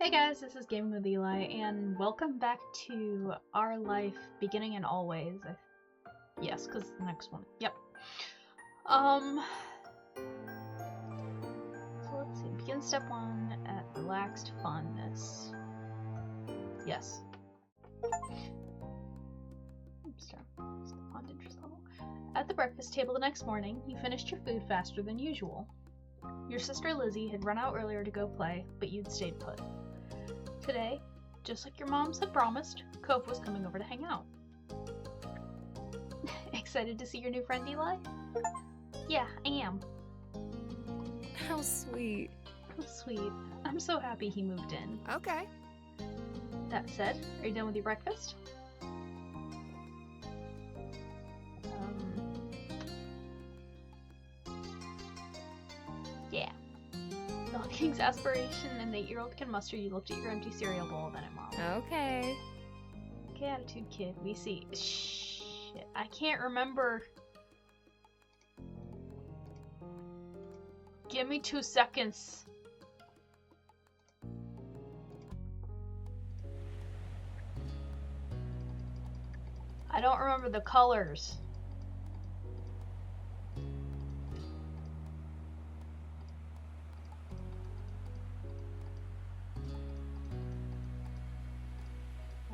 Hey guys, this is Gaming with Eli, and welcome back to Our Life Beginning and Always. Yes, because the next one. Yep. So let's see. Begin step 1 at relaxed funness. Yes. Start the font interest level. At the breakfast table the next morning, you finished your food faster than usual. Your sister Lizzie had run out earlier to go play, but you'd stayed put. Today, just like your moms had promised, Cove was coming over to hang out. Excited to see your new friend, Eli? Yeah, I am. How sweet. How sweet. I'm so happy he moved in. Okay. That said, are you done with your breakfast? Yeah. The king's aspiration an 8-year-old can muster. You looked at your empty cereal bowl, then at Mom. Okay. Okay, attitude kid. We see. Shit, I can't remember. Give me 2 seconds. I don't remember the colors.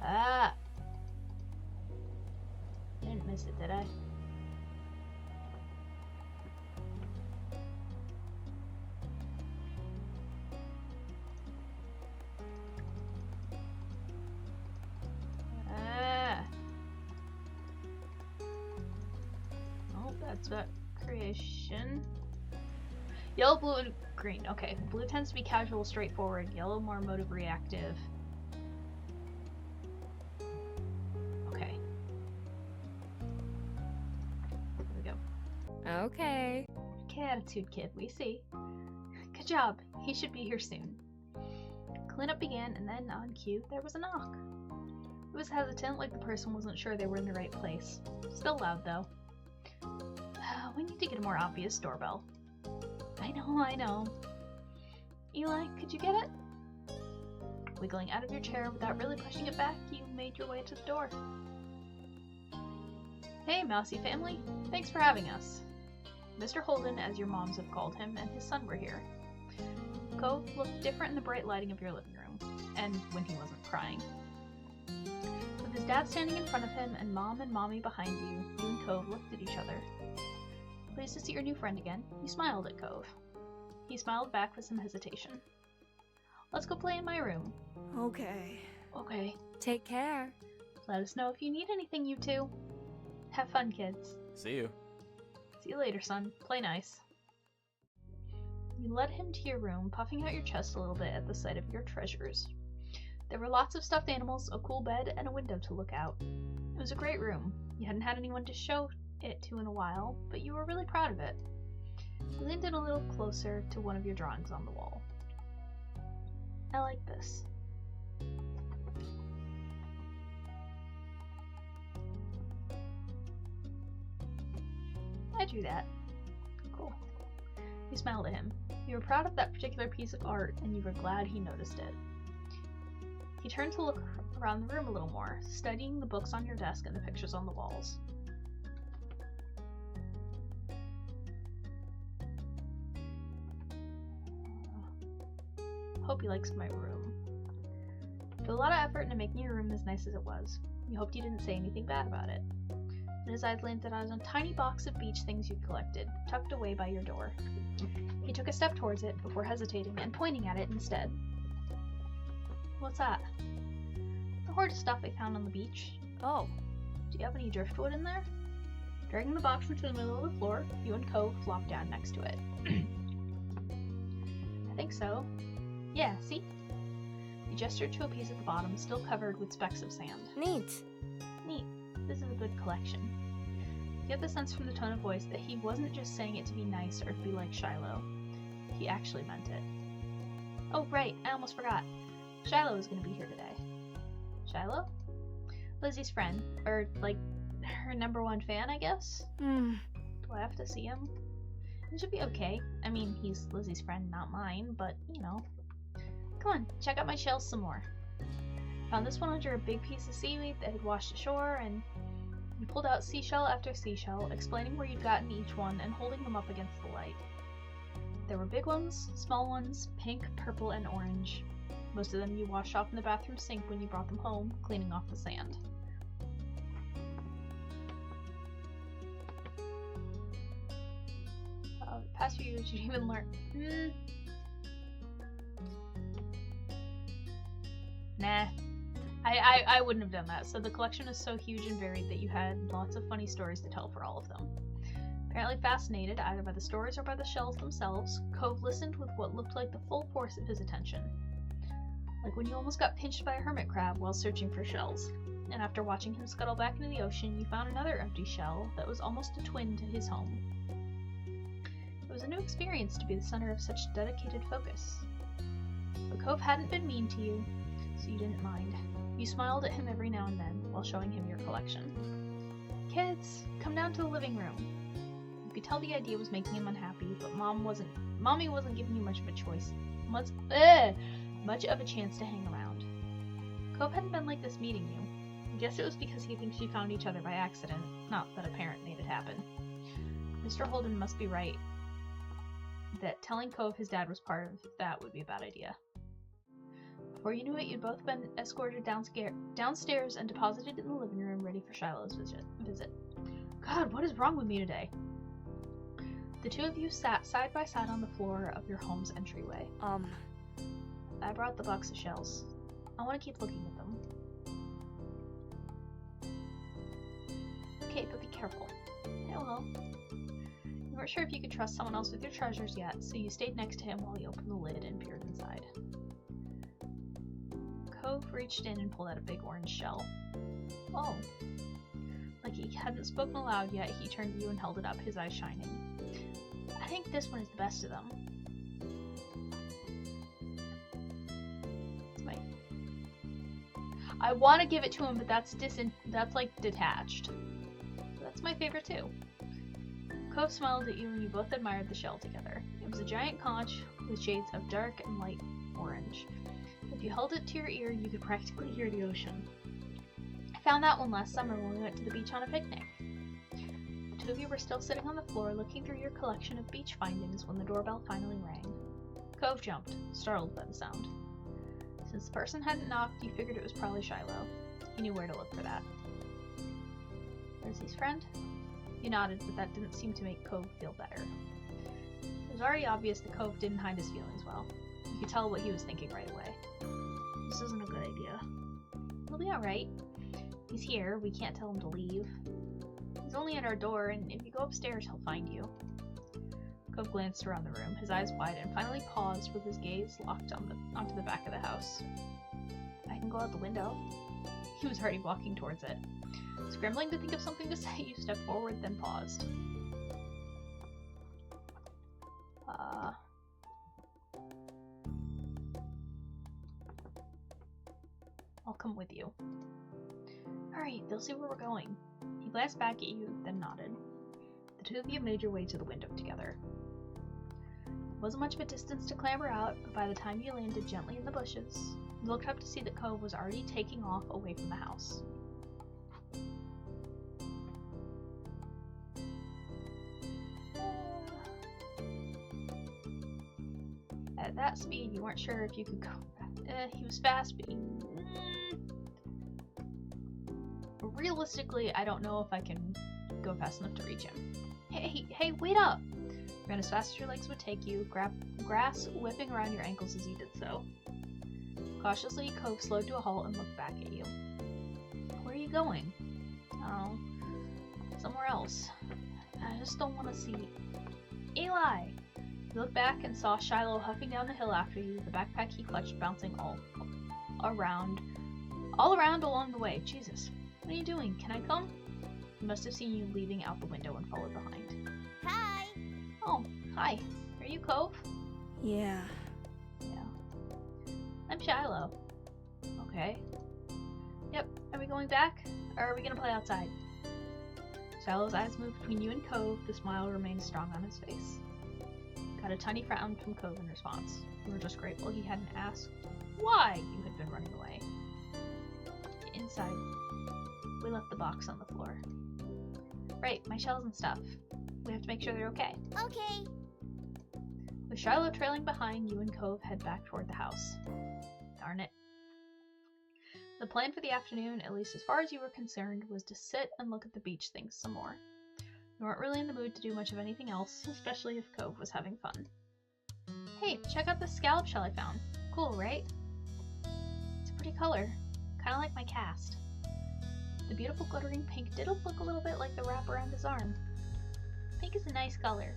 Ah. I didn't miss it, did I? Ah. Oh, that's about creation. Yellow, blue, and green. Okay, blue tends to be casual, straightforward. Yellow more emotive, reactive. Okay. There we go. Okay. Okay, attitude kid, we see. Good job. He should be here soon. Cleanup began, and then, on cue, there was a knock. It was hesitant, like the person wasn't sure they were in the right place. Still loud, though. We need to get a more obvious doorbell. I know. Eli, could you get it? Wiggling out of your chair without really pushing it back, you made your way to the door. Hey, Mousy family. Thanks for having us. Mr. Holden, as your moms have called him, and his son were here. Cove looked different in the bright lighting of your living room, and when he wasn't crying. With his dad standing in front of him and Mom and Mommy behind you, you and Cove looked at each other. Pleased to see your new friend again, you smiled at Cove. He smiled back with some hesitation. Let's go play in my room. Okay. Okay. Take care. Let us know if you need anything, you two. Have fun, kids. See you. See you later, son. Play nice. You led him to your room, puffing out your chest a little bit at the sight of your treasures. There were lots of stuffed animals, a cool bed, and a window to look out. It was a great room. You hadn't had anyone to show it to in a while, but you were really proud of it. You leaned in a little closer to one of your drawings on the wall. I like this. I drew that. Cool. You smiled at him. You were proud of that particular piece of art, and you were glad he noticed it. He turned to look around the room a little more, studying the books on your desk and the pictures on the walls. Hope he likes my room. Put a lot of effort into making your room as nice as it was. You hoped you didn't say anything bad about it. And his eyes landed on a tiny box of beach things you'd collected, tucked away by your door. He took a step towards it before hesitating and pointing at it instead. What's that? The hoard of stuff I found on the beach. Oh. Do you have any driftwood in there? Dragging the box into the middle of the floor, you and Cove flopped down next to it. I think so. Yeah, see? You gestured to a piece at the bottom, still covered with specks of sand. Neat. Neat. This is a good collection. You get the sense from the tone of voice that he wasn't just saying it to be nice or to be like Shiloh. He actually meant it. Oh, right, I almost forgot. Shiloh is going to be here today. Shiloh? Lizzie's friend. Or, like, her #1 fan, I guess? Do I have to see him? It should be okay. I mean, he's Lizzie's friend, not mine, but, you know. Come on, check out my shells some more. Found this one under a big piece of seaweed that had washed ashore, and you pulled out seashell after seashell, explaining where you'd gotten each one and holding them up against the light. There were big ones, small ones, pink, purple, and orange. Most of them you washed off in the bathroom sink when you brought them home, cleaning off the sand. The past few years, you even learn. Nah. I wouldn't have done that. So the collection is so huge and varied that you had lots of funny stories to tell for all of them. Apparently fascinated either by the stories or by the shells themselves, Cove listened with what looked like the full force of his attention. Like when you almost got pinched by a hermit crab while searching for shells, and after watching him scuttle back into the ocean, you found another empty shell that was almost a twin to his home. It was a new experience to be the center of such dedicated focus. But Cove hadn't been mean to you, so you didn't mind. You smiled at him every now and then while showing him your collection. Kids, come down to the living room. You could tell the idea was making him unhappy, but Mommy wasn't giving you much of a choice. Much of a chance to hang around. Cove hadn't been like this meeting you. I guess it was because he thinks you found each other by accident, not that a parent made it happen. Mr. Holden must be right that telling Cove his dad was part of that would be a bad idea. Before you knew it, you'd both been escorted downstairs and deposited in the living room ready for Shiloh's visit. God, what is wrong with me today? The two of you sat side by side on the floor of your home's entryway. I brought the box of shells. I want to keep looking at them. Okay, but be careful. I will. You weren't sure if you could trust someone else with your treasures yet, so you stayed next to him while he opened the lid and peered inside. Cove reached in and pulled out a big orange shell. Oh. Like he hadn't spoken aloud yet, he turned to you and held it up, his eyes shining. I think this one is the best of them. I want to give it to him, but that's like detached. That's my favorite too. Cove smiled at you and you both admired the shell together. It was a giant conch with shades of dark and light orange. If you held it to your ear, you could practically hear the ocean. I found that one last summer when we went to the beach on a picnic. The two of you were still sitting on the floor looking through your collection of beach findings when the doorbell finally rang. Cove jumped, startled by the sound. Since the person hadn't knocked, you figured it was probably Shiloh. You knew where to look for that. Lucy's friend? You nodded, but that didn't seem to make Cove feel better. It was already obvious that Cove didn't hide his feelings well. You could tell what he was thinking right away. This isn't a good idea. He'll be alright. He's here, we can't tell him to leave. He's only at our door, and if you go upstairs, he'll find you. Cove glanced around the room, his eyes wide, and finally paused with his gaze locked onto the back of the house. I can go out the window. He was already walking towards it. Scrambling to think of something to say, you stepped forward, then paused. I'll come with you. Hurry, they'll see where we're going. He glanced back at you, then nodded. The two of you made your way to the window together. It wasn't much of a distance to clamber out, but by the time you landed gently in the bushes, you looked up to see that Cove was already taking off away from the house. At that speed, you weren't sure if you could go. He was fast, but realistically, I don't know if I can go fast enough to reach him. Hey, wait up! You ran as fast as your legs would take you, grass whipping around your ankles as you did so. Cautiously, Cove slowed to a halt and looked back at you. Where are you going? Oh, somewhere else. I just don't want to see... Eli! You looked back and saw Shiloh huffing down the hill after you, the backpack he clutched bouncing all around along the way. Jesus, what are you doing? Can I come? He must have seen you leaving out the window and followed behind. Hi! Oh, hi. Are you Cove? Yeah. I'm Shiloh. Okay. Yep, are we going back? Or are we gonna play outside? Shiloh's eyes moved between you and Cove, the smile remained strong on his face. Got a tiny frown from Cove in response. You were just grateful he hadn't asked why you had been running away. Inside, we left the box on the floor. Right, my shells and stuff. We have to make sure they're okay. Okay. With Shiloh trailing behind, you and Cove head back toward the house. Darn it. The plan for the afternoon, at least as far as you were concerned, was to sit and look at the beach things some more. You weren't really in the mood to do much of anything else, especially if Cove was having fun. Hey, check out this scallop shell I found. Cool, right? It's a pretty color. Kinda like my cast. The beautiful glittering pink did look a little bit like the wrap around his arm. Pink is a nice color.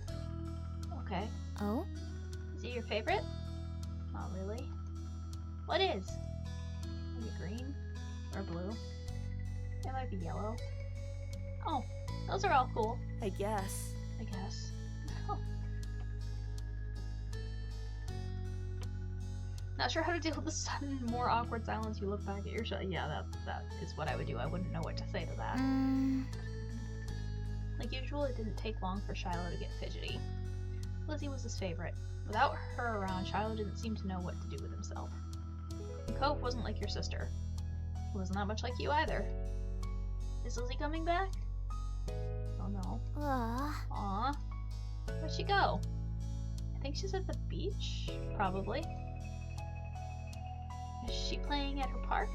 Okay. Oh? Is it your favorite? Not really. What is? Is it green? Or blue? It might be yellow. Oh, those are all cool. I guess. I guess. Oh. Not sure how to deal with the sudden, more awkward silence. You look back at your shot. Yeah, that is what I would do. I wouldn't know what to say to that. Like usual, it didn't take long for Shiloh to get fidgety. Lizzie was his favorite. Without her around, Shiloh didn't seem to know what to do with himself. And Cove wasn't like your sister. He wasn't that much like you either. Is Lizzie coming back? Oh no. Aw. Where'd she go? I think she's at the beach? Probably. Is she playing at her park?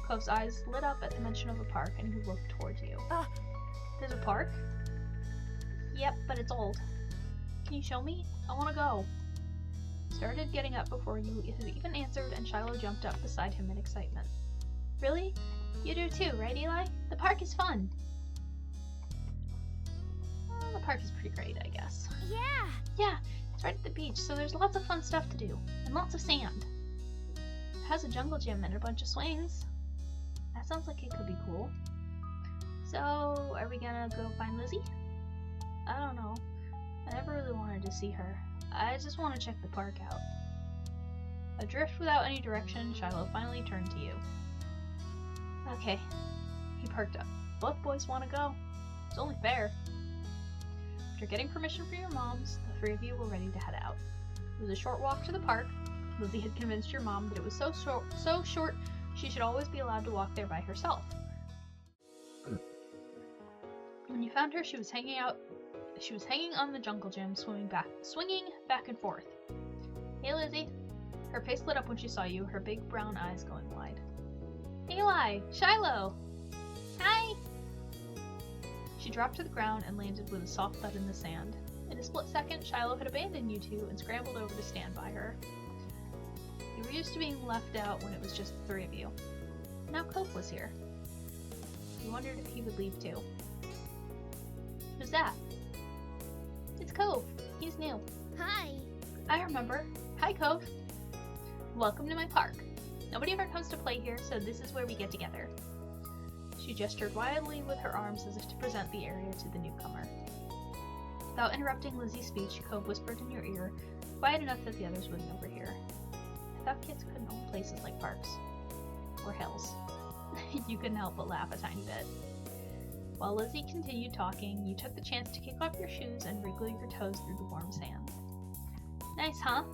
Cove's eyes lit up at the mention of a park, and he looked towards you. There's a park? Yep, but it's old. Can you show me? I want to go. Started getting up before you had even answered, and Shiloh jumped up beside him in excitement. Really? You do too, right, Eli? The park is fun. Well, the park is pretty great, I guess. Yeah. Yeah, it's right at the beach, so there's lots of fun stuff to do, and lots of sand. It has a jungle gym and a bunch of swings. That sounds like it could be cool. So, are we gonna go find Lizzie? I don't know. I never really wanted to see her. I just want to check the park out. Adrift without any direction, Shiloh finally turned to you. Okay. He perked up. Both boys want to go. It's only fair. After getting permission from your moms, the three of you were ready to head out. It was a short walk to the park. Lizzie had convinced your mom that it was so short she should always be allowed to walk there by herself. When you found her, she was hanging on the jungle gym, swinging back and forth. Hey, Lizzie. Her face lit up when she saw you, her big brown eyes going wide. Eli! Shiloh! Hi! She dropped to the ground and landed with a soft thud in the sand. In a split second, Shiloh had abandoned you two and scrambled over to stand by her. You were used to being left out when it was just the three of you. Now Cove was here. You wondered if he would leave too. Who's that? It's Cove. He's new. Hi. I remember. Hi, Cove. Welcome to my park. Nobody ever comes to play here, so this is where we get together. She gestured wildly with her arms as if to present the area to the newcomer. Without interrupting Lizzie's speech, Cove whispered in your ear, quiet enough that the others wouldn't overhear. I thought kids couldn't own places like parks. Or hills. You couldn't help but laugh a tiny bit. While Lizzie continued talking, you took the chance to kick off your shoes and wriggle your toes through the warm sand. Nice, huh?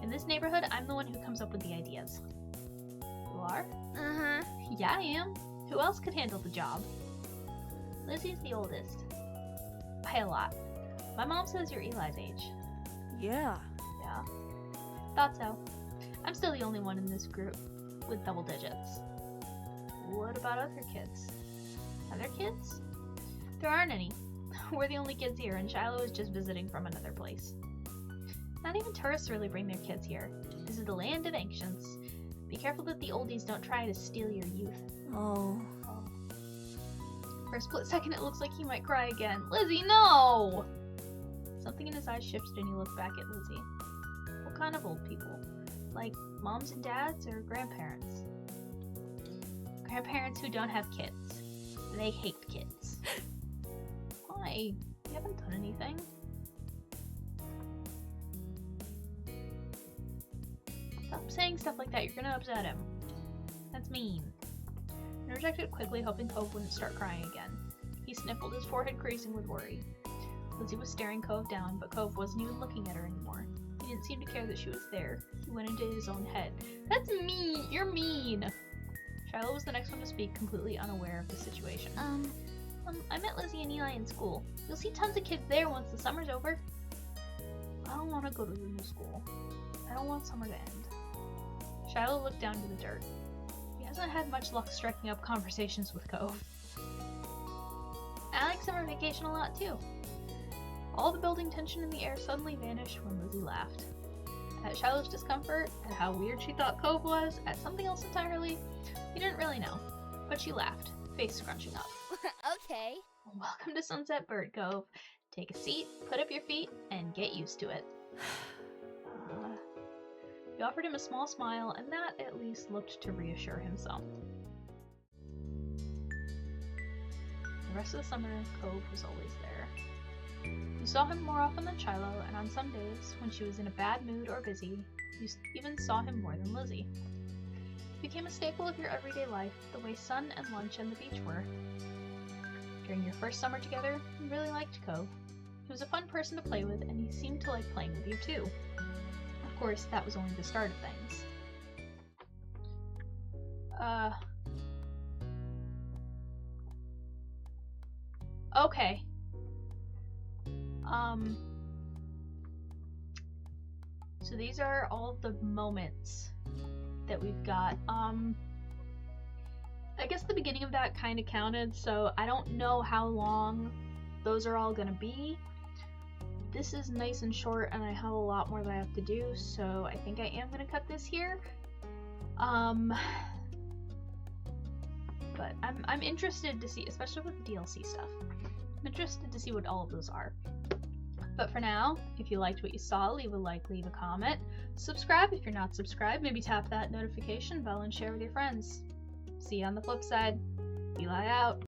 In this neighborhood, I'm the one who comes up with the ideas. You are? Uh-huh. Yeah, I am. Who else could handle the job? Lizzie's the oldest. By a lot. My mom says you're Eli's age. Yeah. Yeah. Thought so. I'm still the only one in this group with double digits. What about other kids? Other kids? There aren't any. We're the only kids here, and Shiloh is just visiting from another place. Not even tourists really bring their kids here. This is the land of ancients. Be careful that the oldies don't try to steal your youth. Oh. For a split second, it looks like he might cry again. Lizzie, no! Something in his eyes shifted and you look back at Lizzie. What kind of old people? Like moms and dads or grandparents? Grandparents who don't have kids. They hate kids. Why? You haven't done anything. Stop saying stuff like that. You're gonna upset him. That's mean. Interjected quickly, hoping Cove wouldn't start crying again. He sniffled, his forehead creasing with worry. Lizzie was staring Cove down, but Cove wasn't even looking at her anymore. He didn't seem to care that she was there. He went into his own head. That's mean! You're mean! Shiloh was the next one to speak, completely unaware of the situation. I met Lizzie and Eli in school. You'll see tons of kids there once the summer's over. I don't want to go to real school. I don't want summer to end. Shiloh looked down to the dirt. He hasn't had much luck striking up conversations with Cove. I like summer vacation a lot too. All the building tension in the air suddenly vanished when Lizzie laughed. At Shiloh's discomfort, at how weird she thought Cove was, at something else entirely, he didn't really know. But she laughed, face scrunching up. Okay. Welcome to Sunset Bird Cove. Take a seat, put up your feet, and get used to it. He offered him a small smile, and that at least looked to reassure him some. The rest of the summer, Cove was always there. You saw him more often than Shiloh, and on some days, when she was in a bad mood or busy, you even saw him more than Lizzie. He became a staple of your everyday life, the way sun and lunch and the beach were. During your first summer together, you really liked Cove. He was a fun person to play with, and he seemed to like playing with you too. Of course, that was only the start of things. Okay. So these are all the moments that we've got. I guess the beginning of that kind of counted, so I don't know how long those are all gonna be. This is nice and short, and I have a lot more that I have to do, so I think I am gonna cut this here. But I'm interested to see, especially with the DLC stuff. I'm interested to see what all of those are. But for now, if you liked what you saw, leave a like, leave a comment. Subscribe if you're not subscribed. Maybe tap that notification bell and share with your friends. See you on the flip side. Eli out.